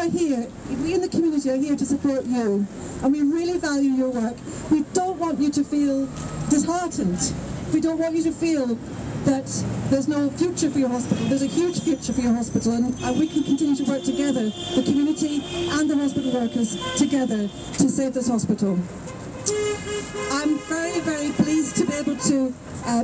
are here, we in the community are here to support you, and we really value your work. We don't want you to feel disheartened. We don't want you to feel that there's no future for your hospital. There's a huge future for your hospital, and we can continue to work together, the community and the hospital workers together, to save this hospital. I'm very, very pleased to be able to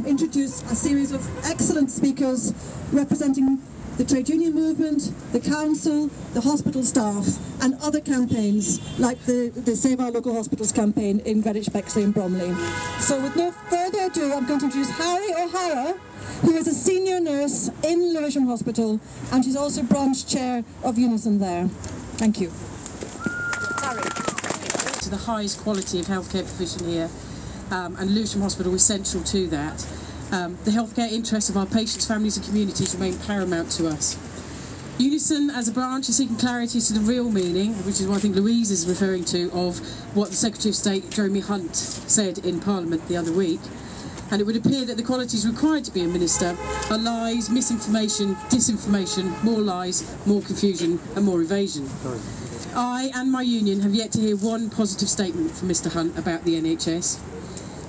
introduce a series of excellent speakers representing the trade union movement, the council, the hospital staff, and other campaigns like the Save Our Local Hospitals campaign in Greenwich, Bexley and Bromley. So with no further ado, I'm going to introduce Harry O'Hara, who is a senior nurse in Lewisham Hospital, and she's also branch chair of Unison there. Thank you. Harry. To the highest quality of healthcare provision here, and Lewisham Hospital is central to that. The healthcare interests of our patients, families and communities remain paramount to us. Unison as a branch is seeking clarity to the real meaning, which is what I think Louise is referring to, of what the Secretary of State Jeremy Hunt said in Parliament the other week. And it would appear that the qualities required to be a minister are lies, misinformation, disinformation, more lies, more confusion and more evasion. I and my union have yet to hear one positive statement from Mr Hunt about the NHS.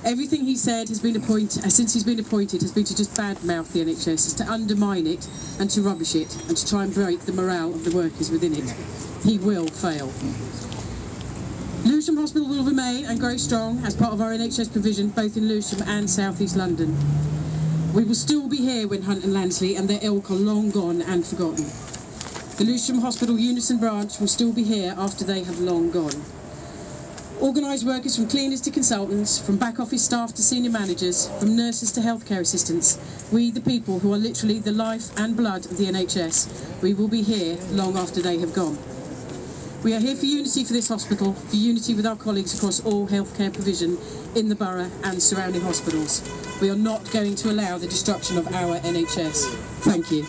Everything he said has been since he's been appointed has been to just badmouth the NHS, is to undermine it and to rubbish it and to try and break the morale of the workers within it. He will fail. Lewisham Hospital will remain and grow strong as part of our NHS provision both in Lewisham and South East London. We will still be here when Hunt and Lansley and their ilk are long gone and forgotten. The Lewisham Hospital Unison branch will still be here after they have long gone. Organised workers from cleaners to consultants, from back office staff to senior managers, from nurses to healthcare assistants, we the people who are literally the life and blood of the NHS, we will be here long after they have gone. We are here for unity for this hospital, for unity with our colleagues across all healthcare provision in the borough and surrounding hospitals. We are not going to allow the destruction of our NHS. Thank you.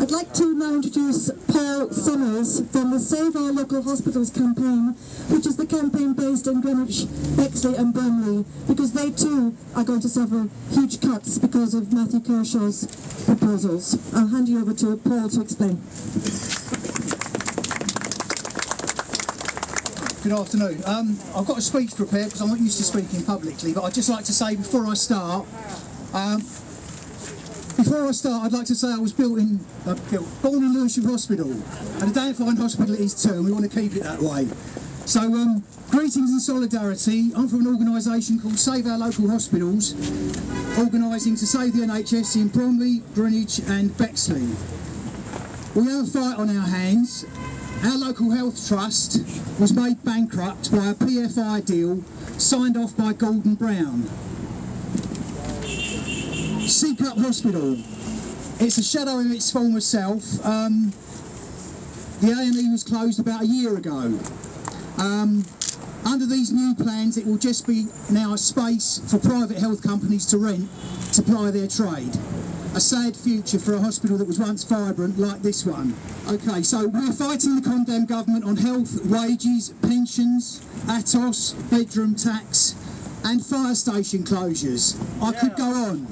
I'd like to now introduce Paul Summers from the Save Our Local Hospitals campaign, which is the campaign based in Greenwich, Bexley and Bromley, because they too are going to suffer huge cuts because of Matthew Kershaw's proposals. I'll hand you over to Paul to explain. Good afternoon. I've got a speech prepared because I'm not used to speaking publicly, but I'd just like to say before I start, I'd like to say I was born in Lewisham Hospital, and a damn fine hospital it is too, and we want to keep it that way. So, greetings and solidarity. I'm from an organisation called Save Our Local Hospitals, organising to save the NHS in Bromley, Greenwich and Bexley. We have a fight on our hands. Our local health trust was made bankrupt by a PFI deal signed off by Gordon Brown. Seacup Hospital, it's a shadow of its former self. The A&E was closed about a year ago. Under these new plans it will just be now a space for private health companies to rent to ply their trade. A sad future for a hospital that was once vibrant like this one. Okay, so we're fighting the condemned government on health, wages, pensions, ATOS, bedroom tax and fire station closures. I could go on.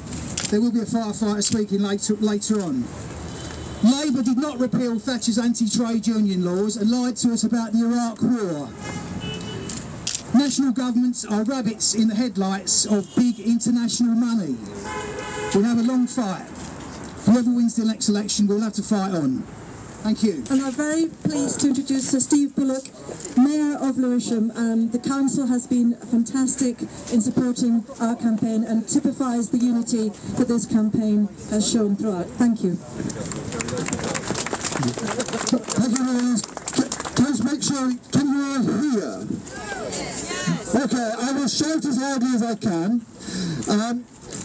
There will be a firefighter speaking later on. Labour did not repeal Thatcher's anti-trade union laws and lied to us about the Iraq War. National governments are rabbits in the headlights of big international money. We have a long fight. Whoever wins the next election will have to fight on. Thank you. And I'm very pleased to introduce Sir Steve Bullock, Mayor of Lewisham. The council has been fantastic in supporting our campaign and typifies the unity that this campaign has shown throughout. Thank you. Thank you, Louise. Can I make sure, can you all hear? Okay, I will shout as loudly as I can.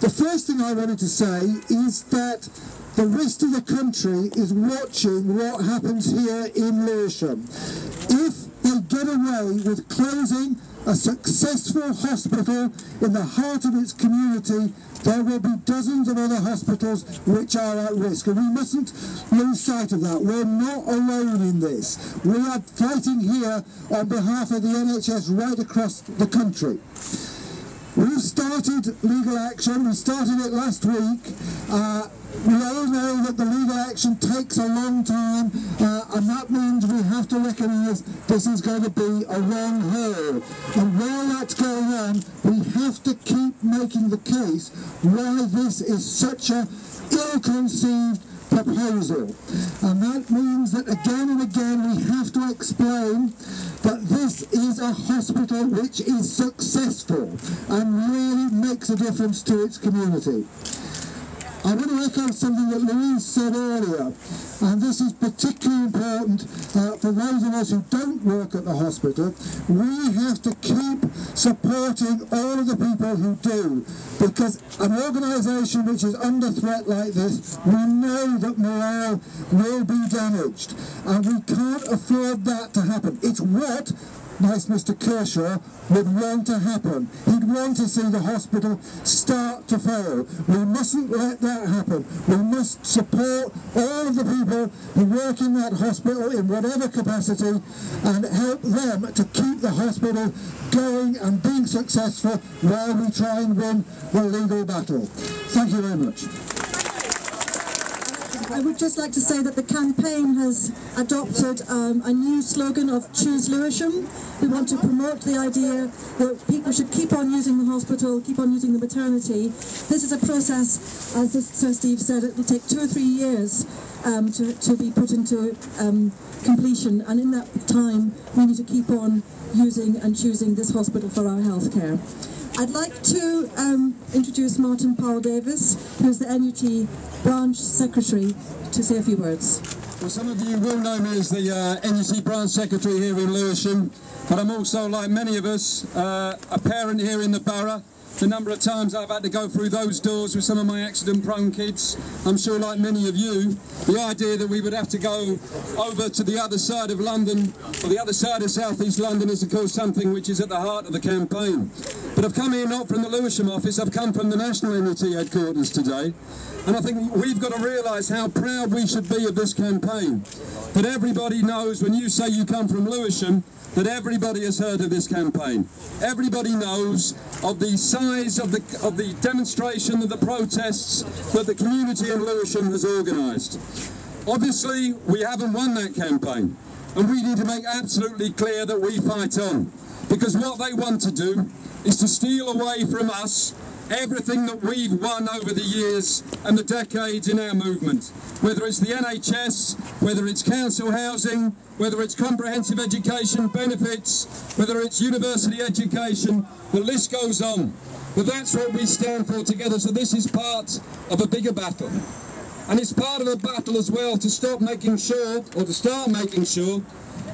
The first thing I wanted to say is that the rest of the country is watching what happens here in Lewisham. If they get away with closing a successful hospital in the heart of its community, there will be dozens of other hospitals which are at risk, and we mustn't lose sight of that. We're not alone in this. We are fighting here on behalf of the NHS right across the country. We've started legal action. We started it last week. We all know that the legal action takes a long time, and that means we have to recognise this is going to be a long haul. And while that's going on, we have to keep making the case why this is such a ill-conceived proposal. And that means that again and again we have to explain that this is a hospital which is successful and really makes a difference to its community. I want to echo something that Louise said earlier, and this is particularly important for those of us who don't work at the hospital. We have to keep supporting all of the people who do, because an organisation which is under threat like this, we know that morale will be damaged, and we can't afford that to happen. It's what nice Mr. Kershaw would want to happen. He'd want to see the hospital start to fail. We mustn't let that happen. We must support all of the people who work in that hospital in whatever capacity and help them to keep the hospital going and being successful while we try and win the legal battle. Thank you very much. I would just like to say that the campaign has adopted a new slogan of Choose Lewisham. We want to promote the idea that people should keep on using the hospital, keep on using the maternity. This is a process, as Sir Steve said, it will take 2 or 3 years to be put into completion, and in that time we need to keep on using and choosing this hospital for our healthcare. I'd like to introduce Martin Powell-Davis, who is the NUT Branch Secretary, to say a few words. Well, some of you will know me as the NUT Branch Secretary here in Lewisham, but I'm also, like many of us, a parent here in the borough. The number of times I've had to go through those doors with some of my accident-prone kids, I'm sure like many of you, the idea that we would have to go over to the other side of London, or the other side of South East London, is of course something which is at the heart of the campaign. But I've come here not from the Lewisham office, I've come from the National NUT headquarters today, and I think we've got to realise how proud we should be of this campaign. That everybody knows, when you say you come from Lewisham, that everybody has heard of this campaign. Everybody knows of the size of the demonstration, of the protests that the community in Lewisham has organised. Obviously, we haven't won that campaign, and we need to make absolutely clear that we fight on, because what they want to do is to steal away from us everything that we've won over the years and the decades in our movement. Whether it's the NHS, whether it's council housing, whether it's comprehensive education benefits, whether it's university education, the list goes on. But that's what we stand for together, so this is part of a bigger battle. And it's part of a battle as well to stop making sure, or to start making sure,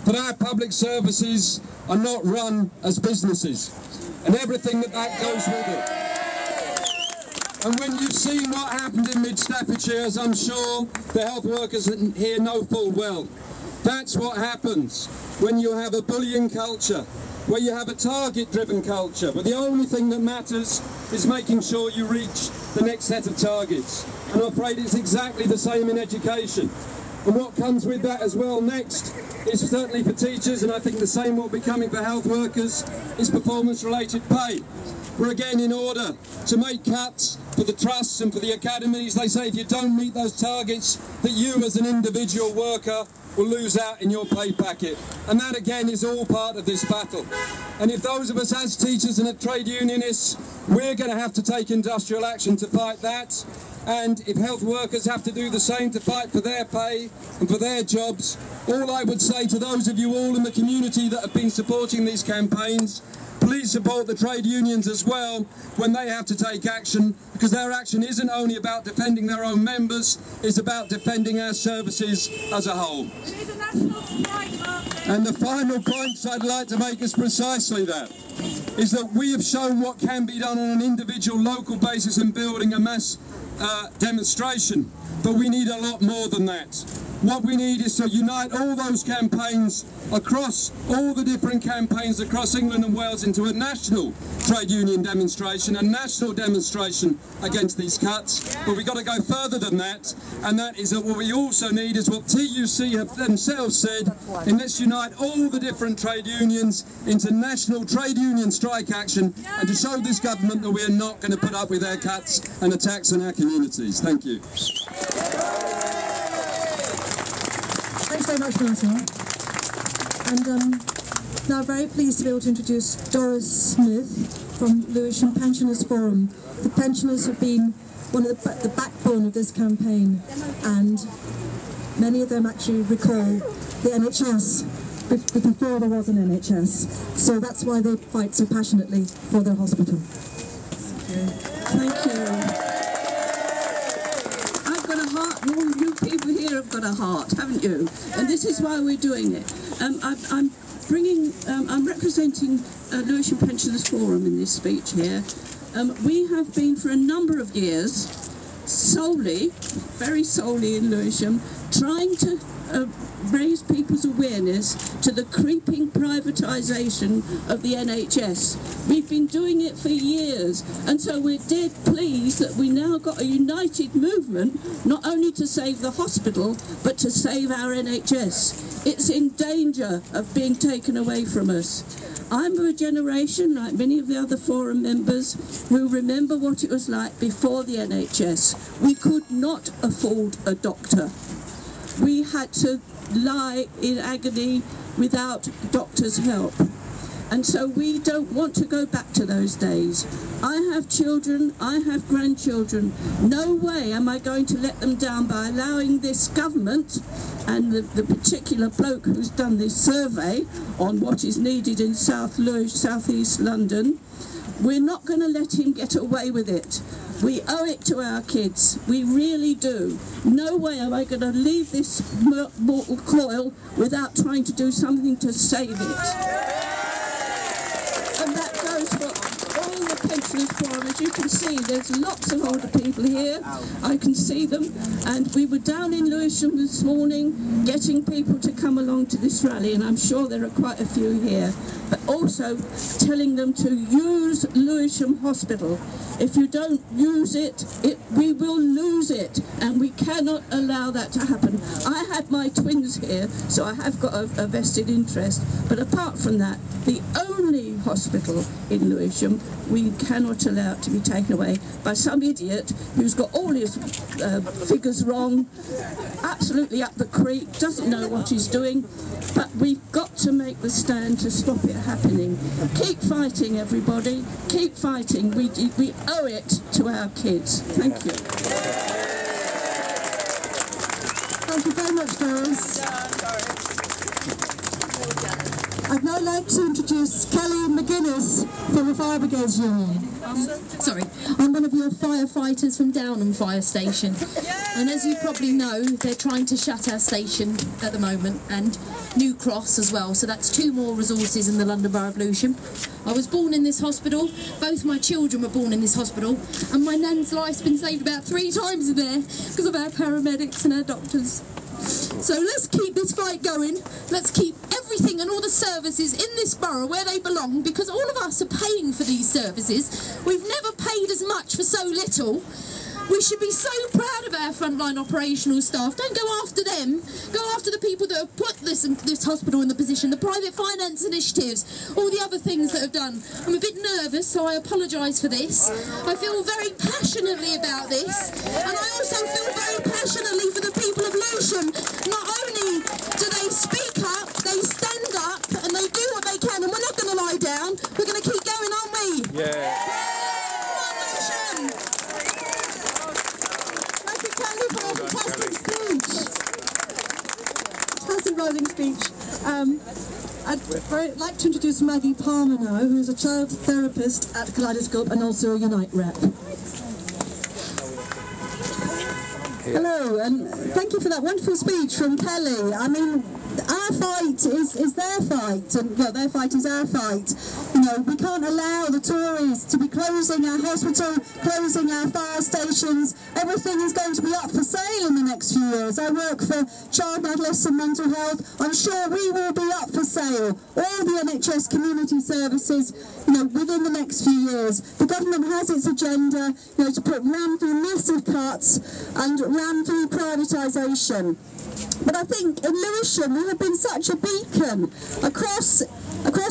that our public services are not run as businesses, and everything that goes with it. And when you've seen what happened in Mid-Staffordshire, as I'm sure the health workers here know full well, that's what happens when you have a bullying culture, where you have a target-driven culture, where the only thing that matters is making sure you reach the next set of targets. And I'm afraid it's exactly the same in education. And what comes with that as well next is, certainly for teachers, and I think the same will be coming for health workers, is performance-related pay. Where again, in order to make cuts for the trusts and for the academies, they say if you don't meet those targets, that you as an individual worker will lose out in your pay packet. And that again is all part of this battle. And if those of us as teachers and as trade unionists, we're going to have to take industrial action to fight that. And if health workers have to do the same to fight for their pay and for their jobs, all I would say to those of you all in the community that have been supporting these campaigns, please support the trade unions as well when they have to take action, because their action isn't only about defending their own members, it's about defending our services as a whole. And the final point I'd like to make is precisely that, is that we have shown what can be done on an individual local basis in building a mass demonstration, but we need a lot more than that. What we need is to unite all those campaigns across all the different campaigns across England and Wales into a national trade union demonstration, a national demonstration against these cuts. But we've got to go further than that, and that is that what we also need is what TUC have themselves said, and let's unite all the different trade unions into national trade union strike action, and to show this government that we are not going to put up with their cuts and attacks on our communities. Thank you. Thanks very much, Martin. And now very pleased to be able to introduce Doris Smith from Lewisham Pensioners Forum. The pensioners have been one of the backbone of this campaign, and many of them actually recall the NHS before there was an NHS. So that's why they fight so passionately for their hospital. Thank you. I've got a heart. All you people here have got a heart, haven't you? And this is why we're doing it. I'm representing Lewisham Pensioners Forum in this speech here. We have been for a number of years very solely in Lewisham, trying to raise people's awareness to the creeping privatisation of the NHS. We've been doing it for years, and so we're dead pleased that we now got a united movement, not only to save the hospital, but to save our NHS. It's in danger of being taken away from us. I'm of a generation, like many of the other forum members, who remember what it was like before the NHS. We could not afford a doctor. We had to lie in agony without doctor's help. And so we don't want to go back to those days. I have children, I have grandchildren. No way am I going to let them down by allowing this government and the particular bloke who's done this survey on what is needed in South East London. We're not going to let him get away with it. We owe it to our kids. We really do. No way am I going to leave this mortal coil without trying to do something to save it. And that goes for all the pensioners forum. As you can see, there's lots of older people here. I can see them. And we were down in Lewisham this morning getting people to come along to this rally, and I'm sure there are quite a few here. But also telling them to use Lewisham Hospital. If you don't use it, we will lose it, and we cannot allow that to happen. I had my twins here, so I have got a vested interest, but apart from that, the only hospital in Lewisham, we cannot allow it to be taken away by some idiot who's got all his figures wrong, absolutely up the creek, doesn't know what he's doing. But we've got to make the stand to stop it happening. Keep fighting, everybody. Keep fighting. We owe it to our kids. Thank you. Thank you very much, Doris. I'd now like to introduce Kelly McGuinness from the Fire Brigades Union. Sorry, I'm one of your firefighters from Downham Fire Station, and as you probably know, they're trying to shut our station at the moment, and New Cross as well, so that's 2 more resources in the London Borough of Lewisham. I was born in this hospital, both my children were born in this hospital, and my nan's life's been saved about 3 times in there because of our paramedics and our doctors. So let's keep this fight going. Let's keep everything and all the services in this borough where they belong, because all of us are paying for these services. We've never paid as much for so little. We should be so proud of our frontline operational staff. Don't go after them. Go after the people that have put this hospital in the position, the private finance initiatives, all the other things that have done. I'm a bit nervous, so I apologise for this. I feel very passionately about this, and I also feel very passionately for the people of Lewisham. Not only do they speak up, they stand up, and they do what they can, and we're not going to lie down. We're going to keep going, aren't we? Yeah. Fantastic speech. I'd like to introduce Maggie Palmer now, who is a child therapist at Kaleidoscope and also a Unite rep. Hello, and thank you for that wonderful speech from Kelly. I mean, our our fight is their fight, and well, their fight is our fight. You know, we can't allow the Tories to be closing our hospital, closing our fire stations. Everything is going to be up for sale in the next few years. I work for child, adolescent mental health. I'm sure we will be up for sale. All the NHS community services, you know, within the next few years. The government has its agenda, you know, to ram through massive cuts and ram through privatisation. But I think in Lewisham we have been such a beacon across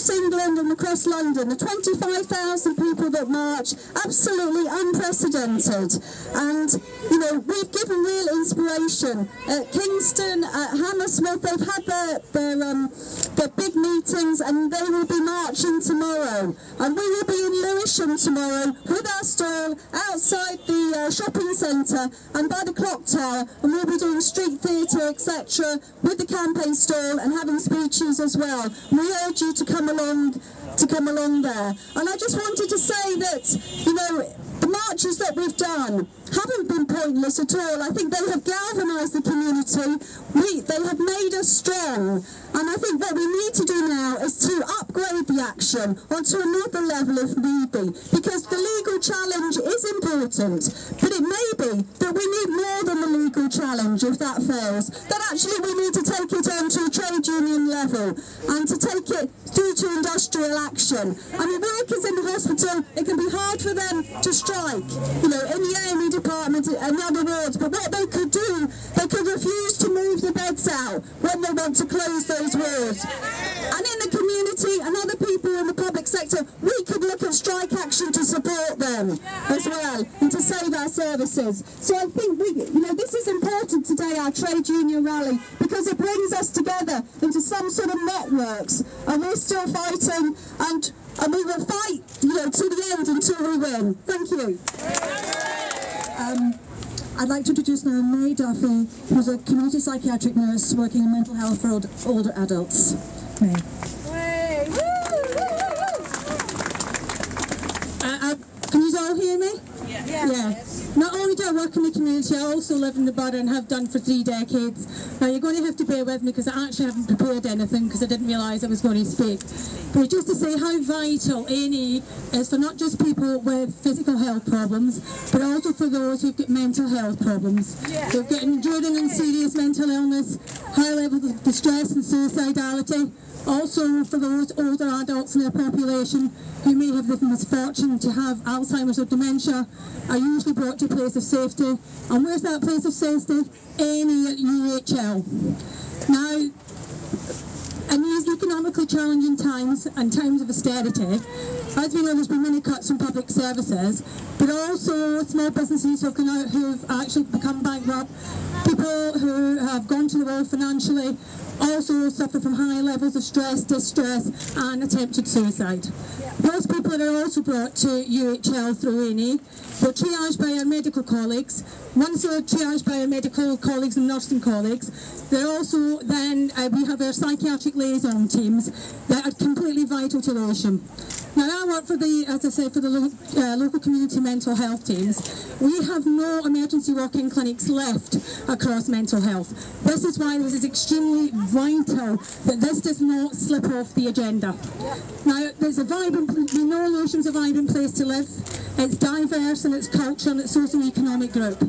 England and across London. The 25,000 people that march, absolutely unprecedented. And, you know, we've given real inspiration. At Kingston, at Hammersmith, they've had their big meetings, and they will be marching tomorrow. And we will be in Lewisham tomorrow with our stall outside the shopping centre and by the clock tower, and we'll be doing street theatre, etc., with the campaign stall and having speeches as well. We urge you to come along there. And I just wanted to say that, you know, the marches that we've done haven't been pointless at all. I think they have galvanised the community. They have made us strong. And I think what we need to do now is to upgrade the action onto another level if need be. Because the legal challenge is important, but it may be that we need more than the legal challenge if that fails. That actually we need to take it on to a trade union level and to take it through to industrial action. I mean, workers in the hospital, it can be hard for them to strike, you know, in the A&E department and other wards, but what they could do, they could refuse to move the beds out when they want to close those wards. And in the community and other people in the public sector, we could look at strike action to support them as well and to save our services. So I think this is important today, our trade union rally, because it brings us together into some sort of networks, and we're still fighting, and we will fight, you know, to the end until we win. Thank you. I'd like to introduce now May Duffy, who's a community psychiatric nurse working in mental health for older adults. May. Can you all hear me? Yeah. Not only do I work in the community, I also live in the borough and have done for 3 decades. Now you're going to have to bear with me because I actually haven't prepared anything because I didn't realise I was going to speak. But just to say how vital A&E is for not just people with physical health problems, but also for those who've got mental health problems. Who've got enduring and serious mental illness, high levels of distress and suicidality. Also for those older adults in their population who may have the misfortune to have Alzheimer's or dementia, are usually brought to a place of safety. And where's that place of safety? A&E at UHL. Now, in these economically challenging times and times of austerity, as we know, there's been many cuts in public services, but also small businesses who've actually become bankrupt, people who have gone to the wall financially, also suffer from high levels of stress, distress and attempted suicide. Those people are also brought to UHL through A&E. They're triaged by our medical colleagues. Once they're triaged by our medical colleagues and nursing colleagues, they're also then, we have our psychiatric liaison teams that are completely vital to Lewisham. Now I work for the, as I say, for the local community mental health teams. We have no emergency walk-in clinics left across mental health. This is why this is extremely vital that this does not slip off the agenda. Now there's a vibrant, we know Lewisham's a vibrant place to live. It's diverse in its culture and its socio-economic group.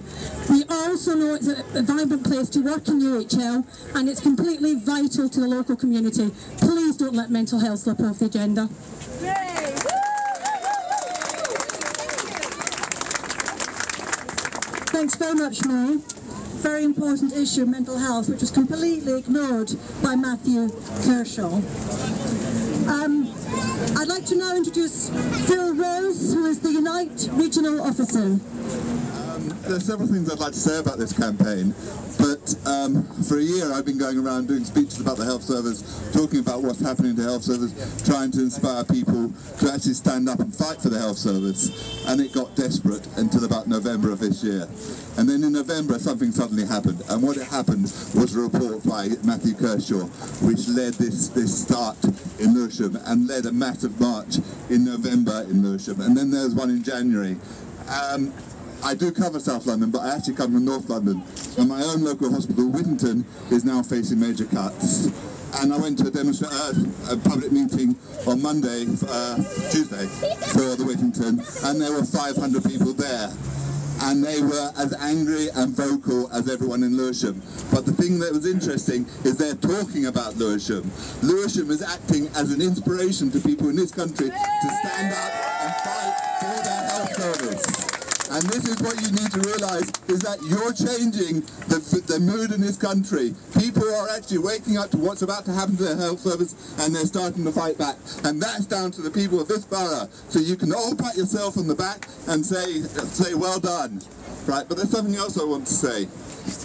We also know it's a vibrant place to work in UHL, and it's completely vital to the local community. Please don't let mental health slip off the agenda. Thanks very much, May. Very important issue, mental health, which was completely ignored by Matthew Kershaw. I'd like to now introduce Phil Rose, who is the Unite Regional Officer. There are several things I'd like to say about this campaign, but for a year I've been going around doing speeches about the health service, talking about what's happening to the health service, trying to inspire people to actually stand up and fight for the health service, and it got desperate until about November of this year. And then in November something suddenly happened, and what happened was a report by Matthew Kershaw which led this start in Lewisham and led a massive march in November in Lewisham, and then there was one in January. I do cover South London, but I actually come from North London, and my own local hospital, Whittington, is now facing major cuts. and I went to a public meeting on Monday, Tuesday, for the Whittington, and there were 500 people there. And they were as angry and vocal as everyone in Lewisham. But the thing that was interesting is they're talking about Lewisham. Lewisham is acting as an inspiration to people in this country to stand up and fight for their health service. And this is what you need to realise, is that you're changing the mood in this country. People are actually waking up to what's about to happen to their health service, and they're starting to fight back. And that's down to the people of this borough. So you can all pat yourself on the back and say well done. Right, but there's something else I want to say.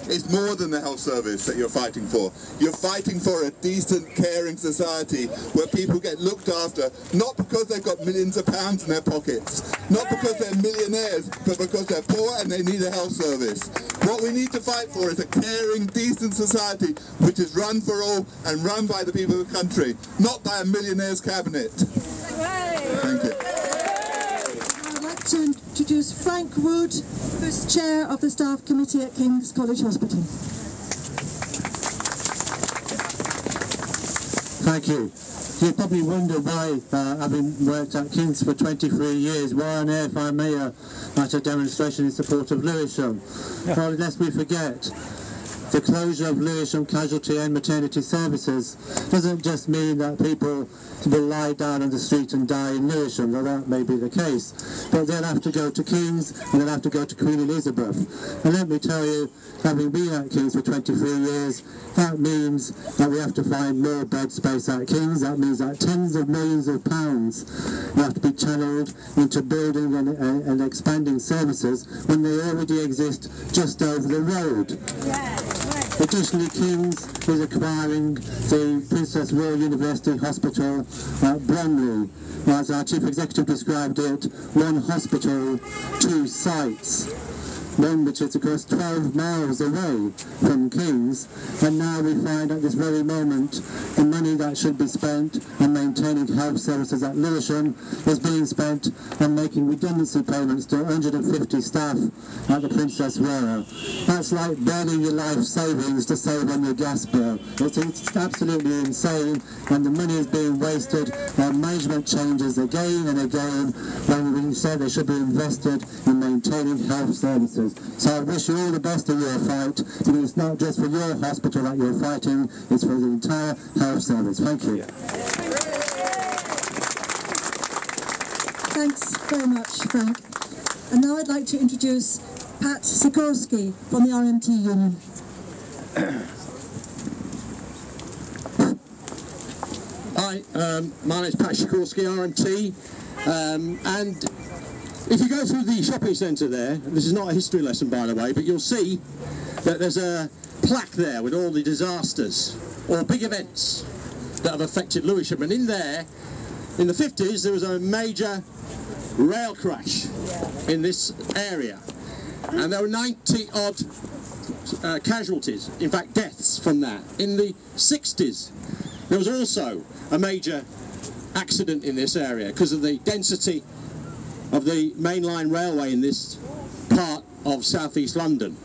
It's more than the health service that you're fighting for. You're fighting for a decent, caring society where people get looked after, not because they've got millions of pounds in their pockets, not because they're millionaires, but because they're poor and they need a health service. What we need to fight for is a caring, decent society which is run for all and run by the people of the country, not by a millionaire's cabinet. Thank you. I'd like to introduce Frank Wood, who's chair of the staff committee at King's College Hospital. Thank you. You probably wonder why, having worked at King's for 23 years, why on earth I'm here at a demonstration in support of Lewisham. Well, lest we forget, the closure of Lewisham casualty and maternity services doesn't just mean that people will lie down on the street and die in Lewisham, though that may be the case, but they'll have to go to King's and they'll have to go to Queen Elizabeth. And let me tell you, having been at King's for 23 years, that means that we have to find more bed space at King's. That means that tens of millions of pounds will have to be channelled into building and expanding services when they already exist just over the road. Additionally, King's is acquiring the Princess Royal University Hospital at Bromley. As our Chief Executive described it, one hospital, two sites. One which is of course 12 miles away from King's, and now we find at this very moment the money that should be spent on maintaining health services at Lewisham is being spent on making redundancy payments to 150 staff at the Princess Royal. That's like burning your life savings to save on your gas bill. It's absolutely insane, and the money is being wasted on management changes again and again when we said they should be invested in maintaining health services. So I wish you all the best in your fight, because it's not just for your hospital that you're fighting, it's for the entire health service. Thank you. Thanks very much, Frank. And now I'd like to introduce Pat Sikorsky from the RMT Union. Hi, my name's Pat Sikorsky, RMT, and if you go through the shopping centre there, this is not a history lesson by the way, but you'll see that there's a plaque there with all the disasters or big events that have affected Lewisham, and in there, in the 50s, there was a major rail crash in this area, and there were 90 odd casualties, in fact deaths from that. In the 60s, there was also a major accident in this area because of the density of the mainline railway in this part of southeast London.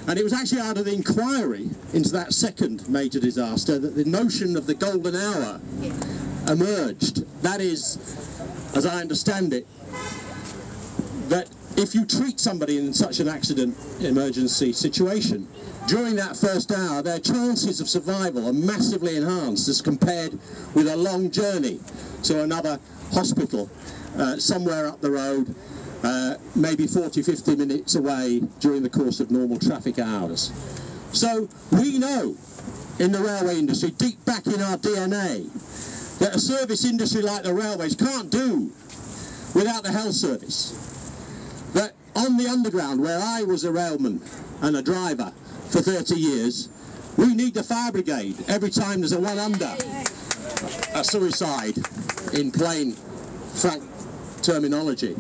And it was actually out of the inquiry into that second major disaster that the notion of the golden hour emerged. That is, as I understand it, that if you treat somebody in such an accident emergency situation, during that first hour their chances of survival are massively enhanced as compared with a long journey to another hospital somewhere up the road, maybe 40-50 minutes away during the course of normal traffic hours. So we know in the railway industry, deep back in our DNA, that a service industry like the railways can't do without the health service. That on the underground, where I was a railman and a driver for 30 years, we need the fire brigade every time there's a one under, a suicide in plain frank terminology,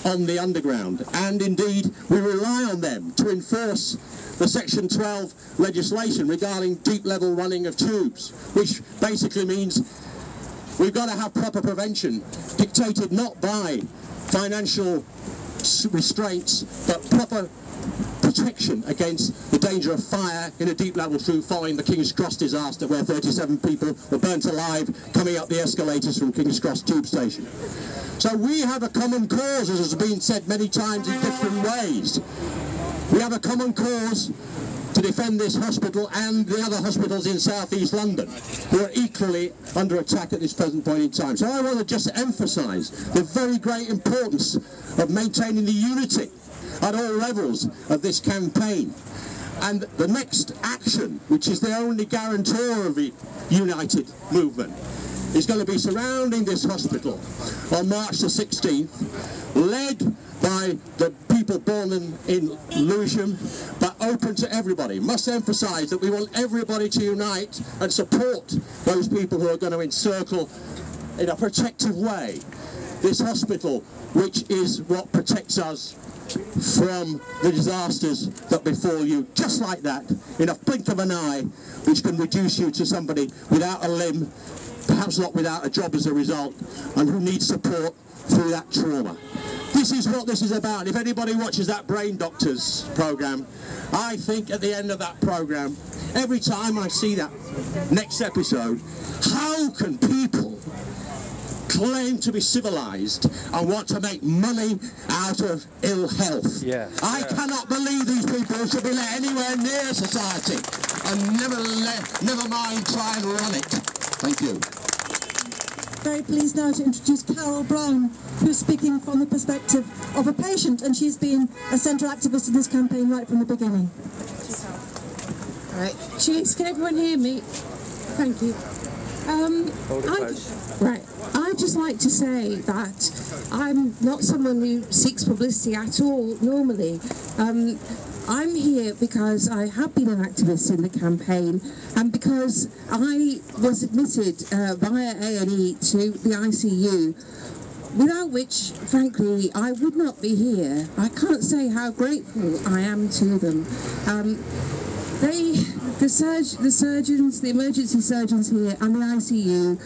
on the underground. And indeed we rely on them to enforce the Section 12 legislation regarding deep level running of tubes, which basically means we've got to have proper prevention dictated not by financial restraints but proper protection against the danger of fire in a deep level through following the King's Cross disaster where 37 people were burnt alive coming up the escalators from King's Cross tube station. So we have a common cause, as has been said many times in different ways. We have a common cause to defend this hospital and the other hospitals in South East London who are equally under attack at this present point in time. So I want to just emphasise the very great importance of maintaining the unity at all levels of this campaign. And the next action, which is the only guarantor of the united movement, is going to be surrounding this hospital on March the 16th, led by the people born in Lewisham, but open to everybody. Must emphasise that we want everybody to unite and support those people who are going to encircle in a protective way this hospital, which is what protects us from the disasters that befall you, just like that, in a blink of an eye, which can reduce you to somebody without a limb, perhaps not without a job as a result, and who needs support through that trauma. This is what this is about. If anybody watches that Brain Doctors programme, I think at the end of that programme, every time I see that next episode, how can people claim to be civilised and want to make money out of ill health? Yeah. I cannot believe these people should be let anywhere near society and never mind try and run it. Thank you. Very pleased now to introduce Carol Brown, who's speaking from the perspective of a patient, and she's been a centre activist in this campaign right from the beginning. Right. Cheers, can everyone hear me? Thank you. I'd just like to say that I'm not someone who seeks publicity at all normally. I'm here because I have been an activist in the campaign and because I was admitted via A&E to the ICU, without which, frankly, I would not be here. I can't say how grateful I am to them. The surgeons, the emergency surgeons here and the ICU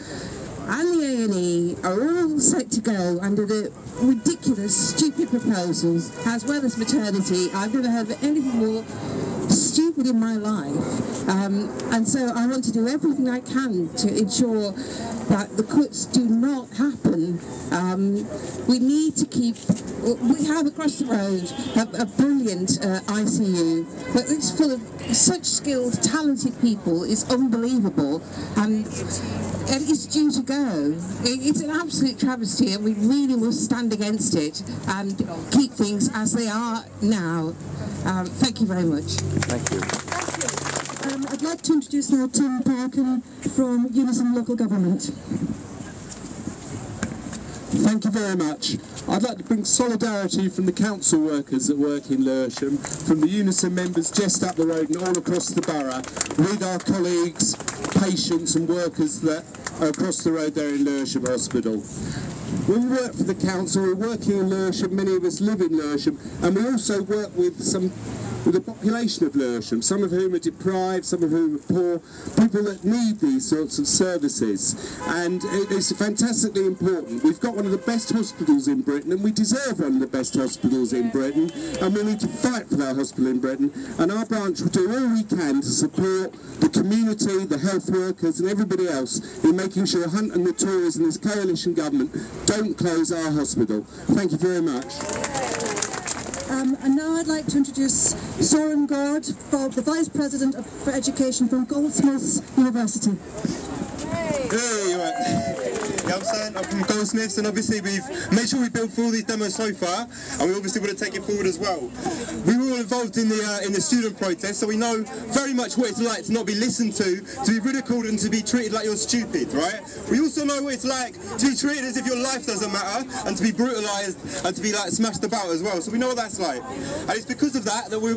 and the A&E are all set to go under the ridiculous, stupid proposals, as well as maternity. I've never heard of anything more stupid in my life. And so I want to do everything I can to ensure that the cuts do not happen. We need to keep... We have across the road a brilliant ICU, but it's full of such skilled, talented people. It's unbelievable. And it's due to go. It's an absolute travesty, and we really must stand against it and keep things as they are now. Thank you very much. Thank you. I'd like to introduce now Tim Parkin from Unison Local Government. Thank you very much. I'd like to bring solidarity from the council workers that work in Lewisham, from the Unison members just up the road and all across the borough, with our colleagues, patients and workers that are across the road there in Lewisham Hospital. When we work for the council, we're working in Lewisham, many of us live in Lewisham, and we also work with the population of Lewisham, some of whom are deprived, some of whom are poor, people that need these sorts of services. And it's fantastically important. We've got one of the best hospitals in Britain, and we deserve one of the best hospitals in Britain, and we need to fight for that hospital in Britain. And our branch will do all we can to support the community, the health workers and everybody else in making sure Hunt and the Tories and this coalition government don't close our hospital. Thank you very much. And now I'd like to introduce Soren Gord, the Vice President for Education from Goldsmiths University. Hey, you right. Yeah, I'm Soren, I'm from Goldsmiths, and obviously we've made sure we built through all these demos so far, and we obviously want to take it forward as well. We were all involved in the student protest, so we know very much what it's like to not be listened to be ridiculed and to be treated like you're stupid, right? We also know what it's like to be treated as if your life doesn't matter, and to be brutalised, and to be like smashed about as well, so we know what that's like. And it's because of that that we're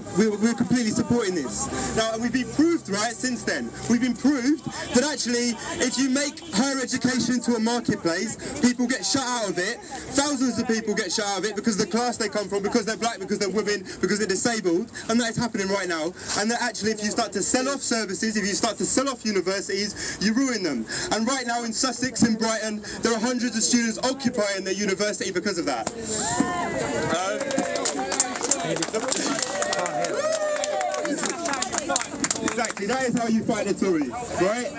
completely supporting this. Now, and we've been proved, right, since then, we've been proved that actually, if you make higher education into a marketplace, people get shut out of it. Thousands of people get shut out of it because of the class they come from, because they're black, because they're women, because they're disabled, and that is happening right now. And that actually, if you start to sell off services, if you start to sell off universities, you ruin them. And right now in Sussex, in Brighton, there are hundreds of students occupying their university because of that. Exactly, that is how you fight the Tories, right?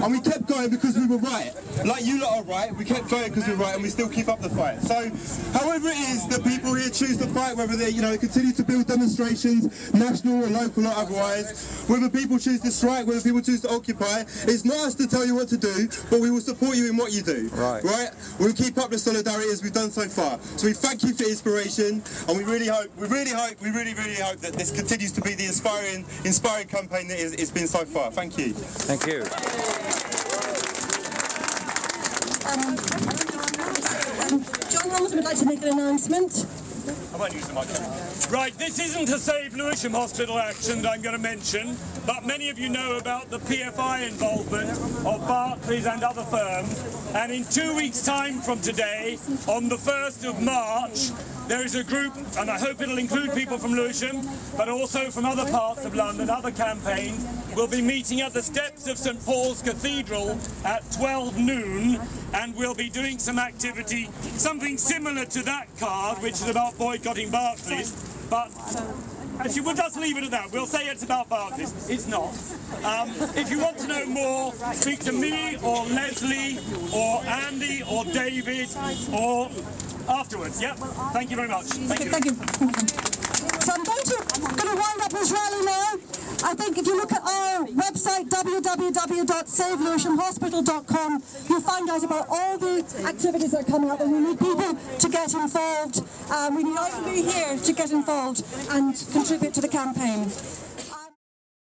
And we kept going because we were right. Like you lot are right, we kept going because we're right, and we still keep up the fight. So, however it is that people here choose to fight, whether they, continue to build demonstrations, national or local or otherwise, whether people choose to strike, whether people choose to occupy, it's not us to tell you what to do, but we will support you in what you do. Right? We'll keep up the solidarity as we've done so far. So we thank you for inspiration, and we really hope that this continues to be the inspiring campaign that it's been so far. Thank you. Thank you. John Hamilton would like to make an announcement. I won't use the microphone. Right, this isn't a Save Lewisham Hospital action that I'm going to mention, but many of you know about the PFI involvement of Barclays and other firms, and in 2 weeks' time from today, on the 1st of March, there is a group, and I hope it'll include people from Lewisham, but also from other parts of London, other campaigns. We'll be meeting at the steps of St Paul's Cathedral at 12 noon, and we'll be doing some activity, something similar to that card, which is about boycotting Barclays, but actually we'll just leave it at that. We'll say it's about Barclays. It's not. If you want to know more, speak to me or Leslie or Andy or David or afterwards. Yep. Thank you very much. Thank you. Thank you. So I'm going to wind up this rally now. I think if you look at our website, www.saveLewishamHospital.com, you'll find out about all the activities that are coming up, and we need people to get involved. We need everybody here to get involved and contribute to the campaign.